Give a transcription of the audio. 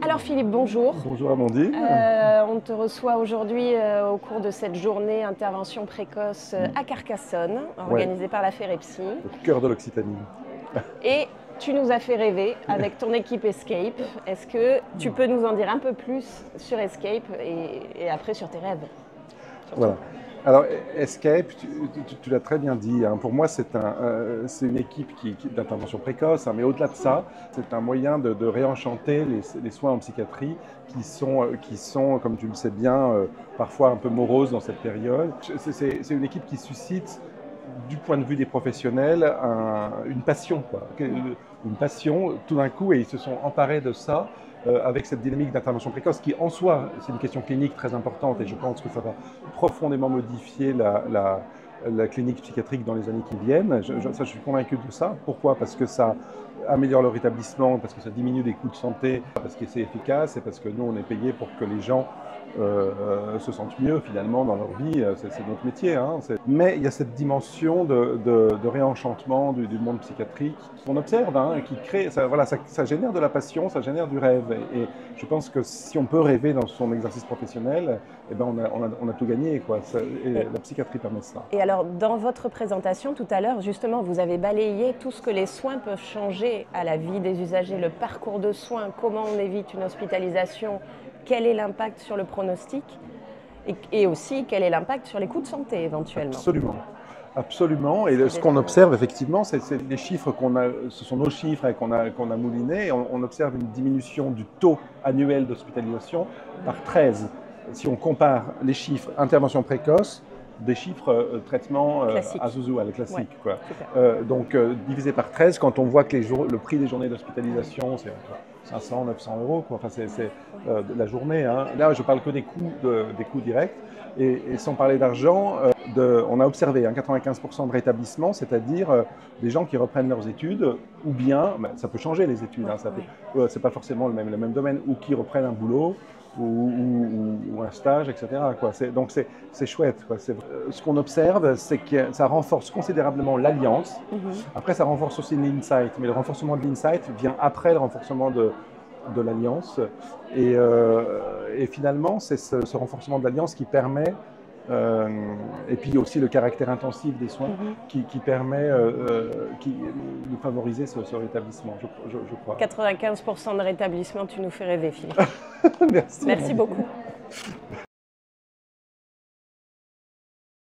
Alors Philippe, bonjour. Bonjour Amandine. On te reçoit aujourd'hui au cours de cette journée intervention précoce à Carcassonne, Ouais, organisée par la FEREPSI. au cœur de l'Occitanie. Et tu nous as fait rêver avec ton équipe Escape. Est-ce que tu peux nous en dire un peu plus sur Escape et après sur tes rêves surtout. Voilà. Alors, Escape, tu l'as très bien dit, hein. Pour moi, c'est une équipe d'intervention précoce, hein, mais au-delà de ça, c'est un moyen de réenchanter les soins en psychiatrie qui sont, comme tu le sais bien, parfois un peu moroses dans cette période. C'est une équipe qui suscite, du point de vue des professionnels, une passion, quoi. Une passion tout d'un coup, et ils se sont emparés de ça avec cette dynamique d'intervention précoce qui, en soi, c'est une question clinique très importante, et je pense que ça va profondément modifier la clinique psychiatrique dans les années qui viennent. Ça, je suis convaincu de ça. Pourquoi? Parce que ça améliore leur établissement, parce que ça diminue les coûts de santé, parce que c'est efficace, et parce que nous, on est payé pour que les gens se sentent mieux finalement dans leur vie. C'est notre métier, hein. Mais il y a cette dimension de réenchantement du monde psychiatrique qu'on observe, hein, qui crée, ça génère de la passion, ça génère du rêve. Et je pense que si on peut rêver dans son exercice professionnel, eh ben on a tout gagné, quoi. Et la psychiatrie permet ça. Et alors, dans votre présentation tout à l'heure, justement, vous avez balayé tout ce que les soins peuvent changer à la vie des usagers, le parcours de soins, comment on évite une hospitalisation, quel est l'impact sur le pronostic et aussi quel est l'impact sur les coûts de santé éventuellement. Absolument. Absolument. Et ce qu'on observe effectivement, c'est les chiffres ce sont nos chiffres et qu'on a moulinés. On observe une diminution du taux annuel d'hospitalisation par 13. Si on compare les chiffres intervention précoce, des chiffres traitement à zouzou, à la classique, Ouais, quoi. Donc divisé par 13, quand on voit que le prix des journées d'hospitalisation, c'est entre 500 900 euros, quoi. Enfin, c'est la journée, hein. Là, je parle que des coûts directs. Et sans parler d'argent, on a observé 95% de rétablissement, c'est-à-dire des gens qui reprennent leurs études, ou bien, ça peut changer les études, hein, c'est pas forcément le même domaine, ou qui reprennent un boulot, ou un stage, etc., quoi. Donc c'est chouette, quoi. Ce qu'on observe, c'est que ça renforce considérablement l'alliance. Après, ça renforce aussi l'insight, mais le renforcement de l'insight vient après le renforcement de l'alliance. Et finalement, c'est ce renforcement de l'alliance qui permet, et puis aussi le caractère intensif des soins, qui permet de favoriser ce rétablissement, je crois. 95% de rétablissement, tu nous fais rêver, Philippe. Merci. Merci beaucoup.